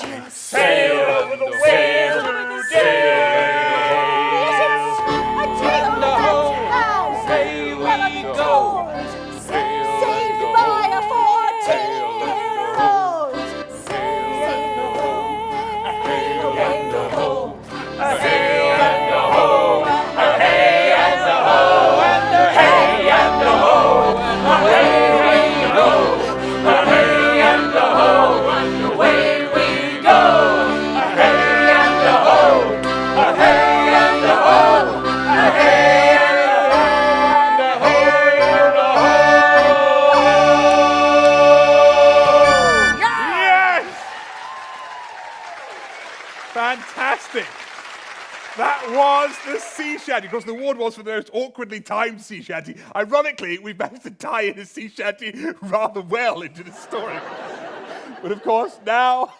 She'll sail over the waves today. A tale that has never been told, saved by a 14-year-old. Fantastic. That was the sea shanty. Of course, the award was for the most awkwardly timed sea shanty. Ironically, we've managed to tie in a sea shanty rather well into the story. But of course, now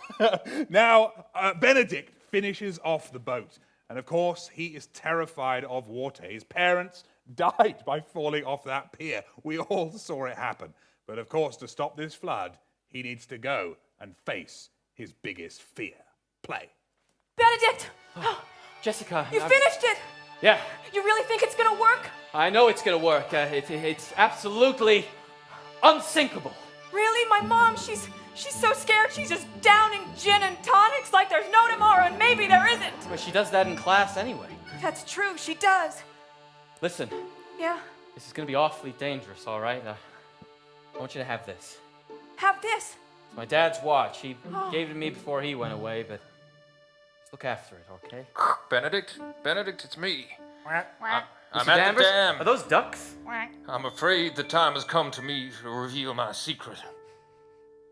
Benedict finishes off the boat. And of course, he is terrified of water. His parents died by falling off that pier. We all saw it happen. But of course, to stop this flood, he needs to go and face his biggest fear. Play. Benedict! Jessica. You finished it! Yeah. You really think it's gonna work? I know it's gonna work. It's absolutely unsinkable. Really? My mom, she's so scared she's just downing gin and tonics like there's no tomorrow, and maybe there isn't. Well, she does that in class anyway. That's true, she does. Listen. Yeah? This is gonna be awfully dangerous, all right? I want you to have this. Have this? It's my dad's watch. He gave it to me before he went away, but just look after it, okay? Benedict, it's me. I'm Mr. at Danvers? the dam. Are those ducks? I'm afraid the time has come to me to reveal my secret.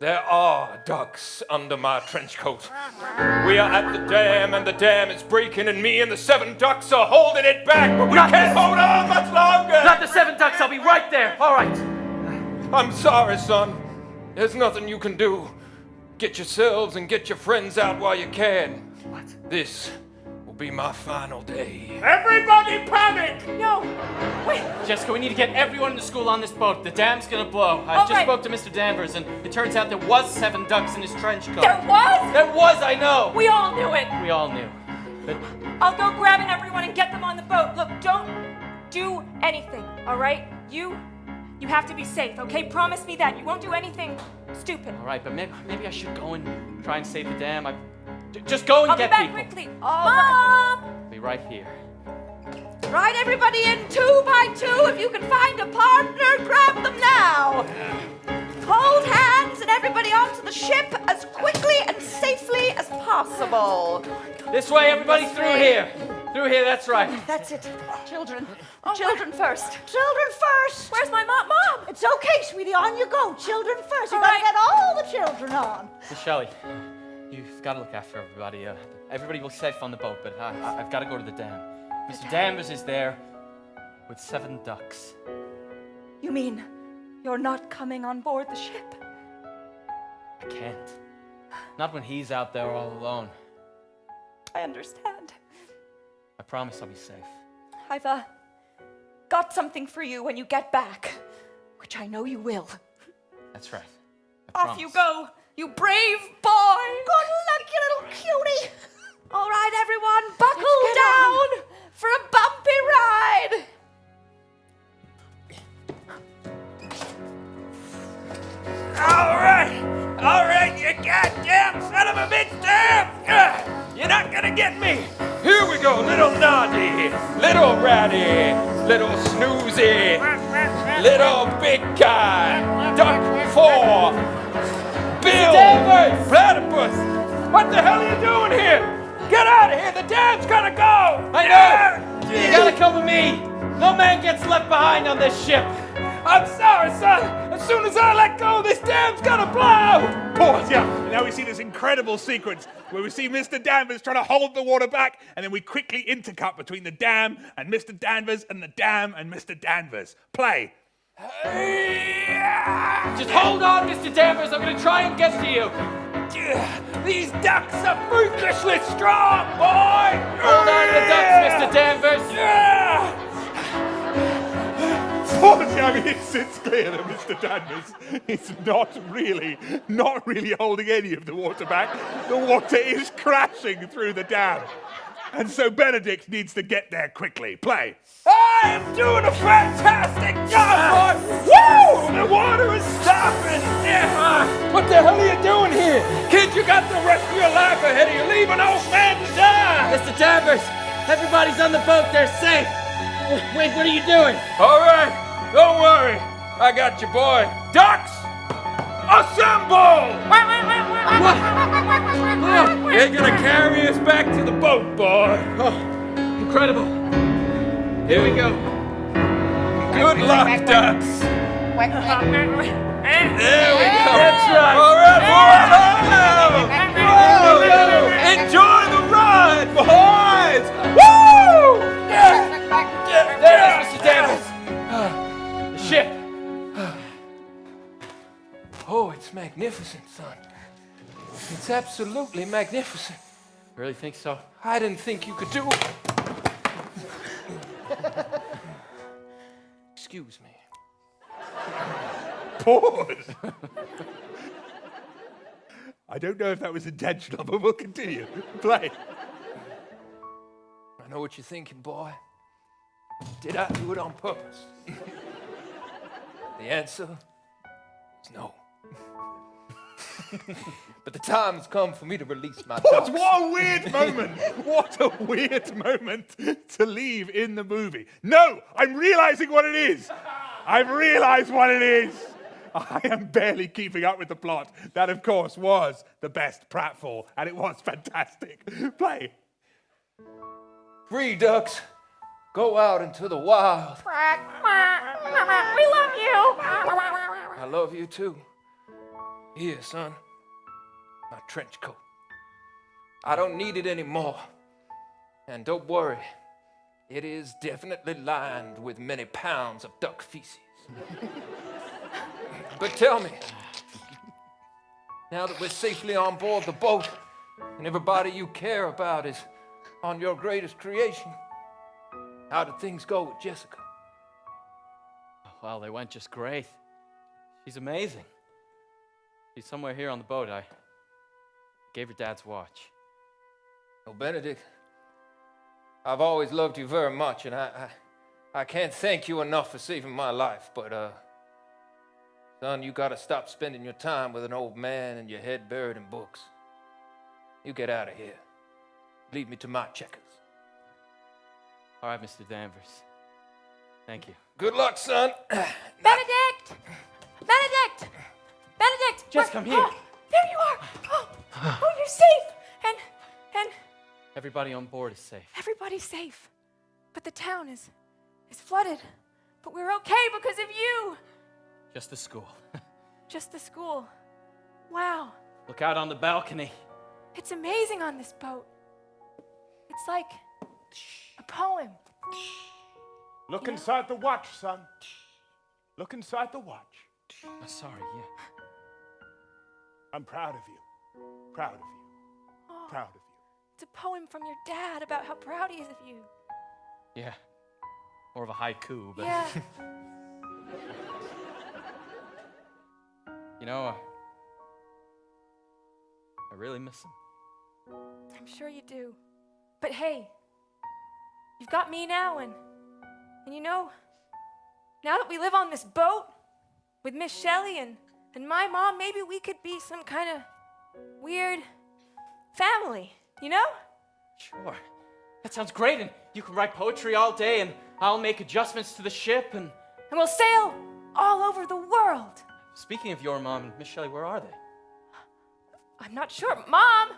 There are ducks under my trench coat. We are at the dam, and the dam is breaking, and me and the 7 ducks are holding it back, but we can't hold on much longer! Not the 7 ducks, I'll be right there. All right. I'm sorry, son. There's nothing you can do. Get yourselves and get your friends out while you can. What? This will be my final day. Everybody panic! No, wait. Jessica, we need to get everyone to school on this boat. The dam's gonna blow. I just spoke to Mr. Danvers, and it turns out there was 7 ducks in his trench coat. There was? There was, I know. We all knew it. We all knew. But I'll go grab everyone and get them on the boat. Look, don't do anything, all right? You have to be safe, okay? Promise me that. You won't do anything stupid. all right, but maybe I should go and try and save the dam. Just go and I'll get be back people. quickly. Mom! I'll be right here. Right, everybody in 2 by 2. If you can find a partner, grab them now. Hold hands and everybody onto the ship as quickly and safely as possible. This way, everybody, through here. Through here, that's right. That's it. Children. Children first. Children first. Where's my mom? Mom! It's okay, sweetie. On you go. Children first. You All gotta right. get all the children on. Miss Shelley, you've got to look after everybody. Everybody will be safe on the boat, but I've got to go to the dam. Mr. Danvers is there with 7 ducks. You mean you're not coming on board the ship? I can't. Not when he's out there all alone. I understand. I promise I'll be safe. I've got something for you when you get back, which I know you will. That's right. Off you go, you brave boy. Good luck, you little cutie. All right, everyone, buckle down for a bumpy ride. All right, you goddamn son of a bitch, damn! You're not gonna get me! Here we go, little naughty, little ratty, little snoozy, little big guy, duck 4, Bill, platypus! What the hell are you doing here? Get out of here, the dam's gotta go! I know! You gotta come with me! No man gets left behind on this ship! I'm sorry, son! As soon as I let go, this dam's gonna blow! Pause, yeah. And now we see this incredible sequence where we see Mr. Danvers trying to hold the water back, and then we quickly intercut between the dam and Mr. Danvers and the dam and Mr. Danvers. Play. Just hold on, Mr. Danvers. I'm gonna try and get to you. These ducks are freakishly strong, boy! Hold on to the ducks, Mr. Danvers. I mean, it's clear that Mr. Danvers is not really holding any of the water back. The water is crashing through the dam. And so Benedict needs to get there quickly. Play. I am doing a fantastic job, boy! Woo! The water is stopping! What the hell are you doing here? Kid, you got the rest of your life ahead of you. Leave an old man to die! Mr. Danvers, everybody's on the boat. They're safe. Wait, what are you doing? All right, don't worry. I got you, boy. Ducks, assemble! They're gonna carry us back to the boat, boy. Oh, incredible. Here we go. Good luck, ducks. There we go. That's right. All right, boys. Enjoy the ride, boys. Woo! magnificent, son. It's absolutely magnificent. Really think so? I didn't think you could do it. Excuse me. Pause. I don't know if that was intentional, but we'll continue. Play. I know what you're thinking, boy. Did I do it on purpose? The answer is no. But the time has come for me to release my ducks. What a weird moment. What a weird moment to leave in the movie. No, I'm realizing what it is. I've realized what it is. I am barely keeping up with the plot. That, of course, was the best pratfall, and it was fantastic. Play. 3 ducks go out into the wild. We love you. I love you too. Here, son, my trench coat. I don't need it anymore. And don't worry, it is definitely lined with many pounds of duck feces. But tell me, now that we're safely on board the boat and everybody you care about is on your greatest creation, how did things go with Jessica? Well, they went just great. She's amazing. She's somewhere here on the boat. I gave her Dad's watch. Oh, Benedict, I've always loved you very much, and I can't thank you enough for saving my life, but, son, you gotta stop spending your time with an old man and your head buried in books. You get out of here. Lead me to my checkers. All right, Mr. Danvers. Thank you. Good luck, son. Benedict! Benedict! Benedict! Jess, come here. Oh, there you are. Oh, you're safe. And Everybody on board is safe. everybody's safe. But the town is flooded. But we're okay because of you. Just the school. Just the school. Wow. Look out on the balcony. It's amazing on this boat. It's like a poem. Look inside the watch, son. Look inside the watch. Oh, sorry, yeah. I'm proud of you. Proud of you. Oh, Proud of you. it's a poem from your dad about how proud he is of you. Yeah. More of a haiku, but... Yeah. You know, I really miss him. I'm sure you do. But hey, you've got me now, and you know, now that we live on this boat with Miss Shelley and my mom, maybe we could be some kind of weird family, you know? Sure. That sounds great, and you can write poetry all day, and I'll make adjustments to the ship, and we'll sail all over the world. Speaking of your mom and Miss Shelley, where are they? I'm not sure. Mom!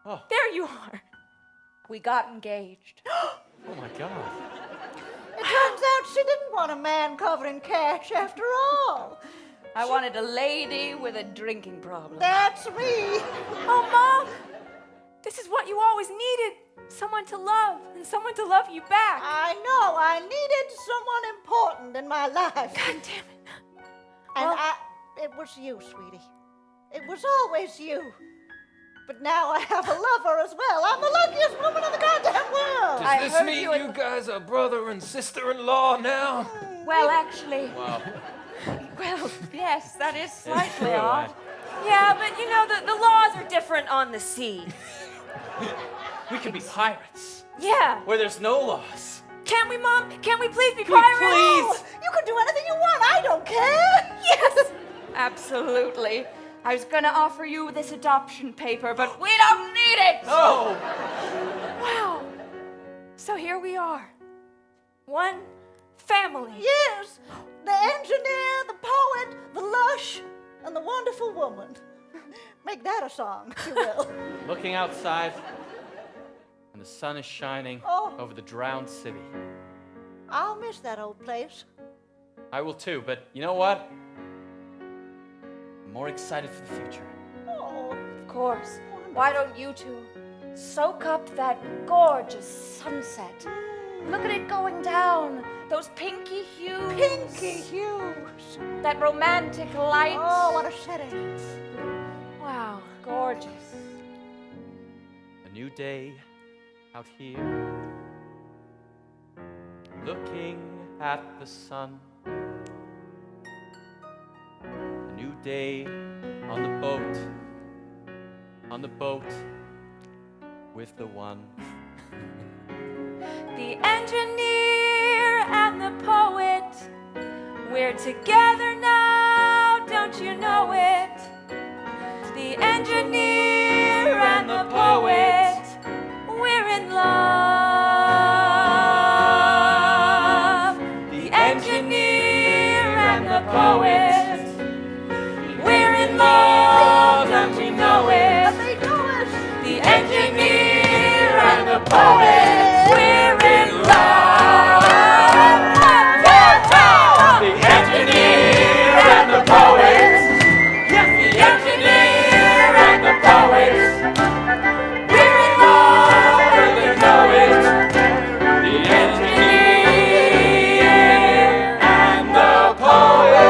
Oh. There you are. We got engaged. Oh my God. It turns out she didn't want a man covered in cash after all. I wanted a lady with a drinking problem. That's me. Oh, Mom! This is what you always needed. Someone to love and someone to love you back. I know. I needed someone important in my life. God damn it. And it was you, sweetie. It was always you. But now I have a lover as well. I'm the luckiest woman in the goddamn world. Does this mean you guys are brother and sister-in-law now? Well, actually, Wow. well, yes, that is slightly true, odd. Yeah, but you know, the laws are different on the sea. We could be pirates. Yeah. Where there's no laws. Can't we, Mom? Can't we please be Can we pirates? please? You can do anything you want. I don't care. Yes. Absolutely. I was gonna offer you this adoption paper, but we don't need it! Oh! Wow. So here we are. One family. Yes. The engineer, the poet, the lush, and the wonderful woman. Make that a song, if you will. Looking outside, and the sun is shining over the drowned city. I'll miss that old place. I will too, but you know what? I'm more excited for the future. Oh, Of course. Why don't you two soak up that gorgeous sunset Look at it going down. Those pinky hues. Pinky hues. That romantic light. Oh, what a setting. Wow, gorgeous. A new day out here, looking at the sun. A new day on the boat with the one. The engineer and the poet, we're together now, don't you know it? The engineer and the poet, we're in love. The engineer and the poet, we're in love, and we know it. The engineer and the poet, we're in love. The engineer and the poet, yes, the engineer and the poet, we're in love, and we know it. The engineer and the poet.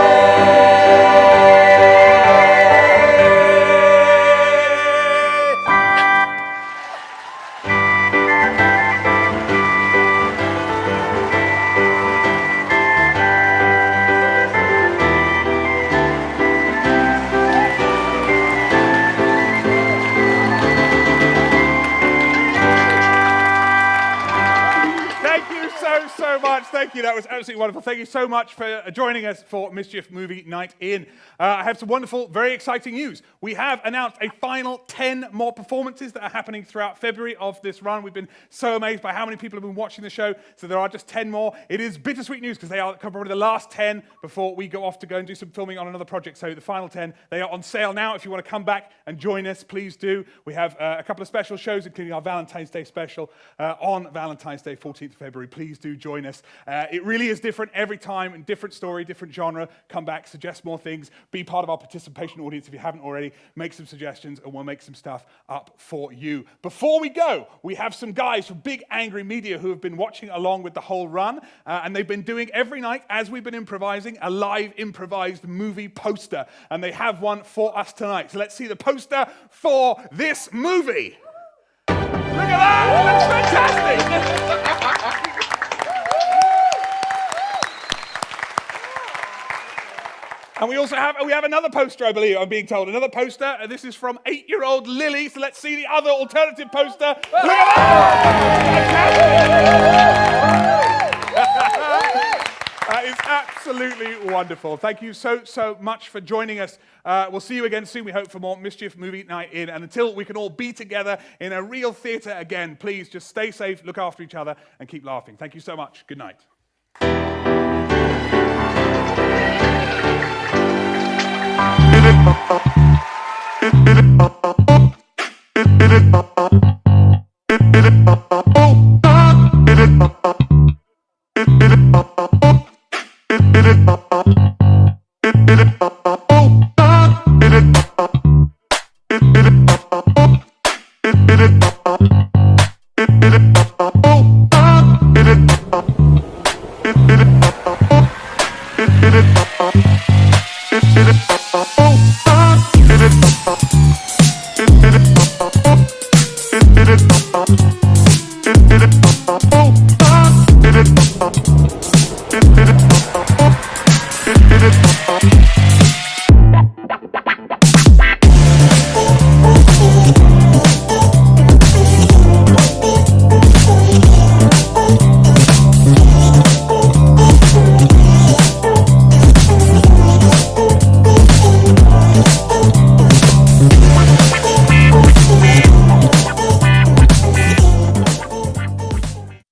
So much. Thank you. That was absolutely wonderful. Thank you so much for joining us for Mischief Movie Night In. I have some wonderful, very exciting news. We have announced a final 10 more performances that are happening throughout February of this run. We've been so amazed by how many people have been watching the show. So there are just 10 more. It is bittersweet news because they are probably the last 10 before we go off to go and do some filming on another project. So the final 10, they are on sale now. If you want to come back and join us, please do. We have a couple of special shows, including our Valentine's Day special on Valentine's Day, 14th of February. Please do join us. It really is different every time, and different story, different genre. Come back, suggest more things, be part of our participation audience if you haven't already. Make some suggestions, and we'll make some stuff up for you. Before we go, we have some guys from Big Angry Media who have been watching along with the whole run, and they've been doing every night, as we've been improvising, a live improvised movie poster, and they have one for us tonight. So let's see the poster for this movie. Look at that! That's fantastic! And we also have another poster, I believe, I'm being told. Another poster. This is from 8-year-old Lily. So let's see the other alternative poster. Look at that! That is absolutely wonderful. Thank you so much for joining us. We'll see you again soon, we hope, for more Mischief Movie Night In. And until we can all be together in a real theatre again, please just stay safe, look after each other, and keep laughing. Thank you so much. Good night. It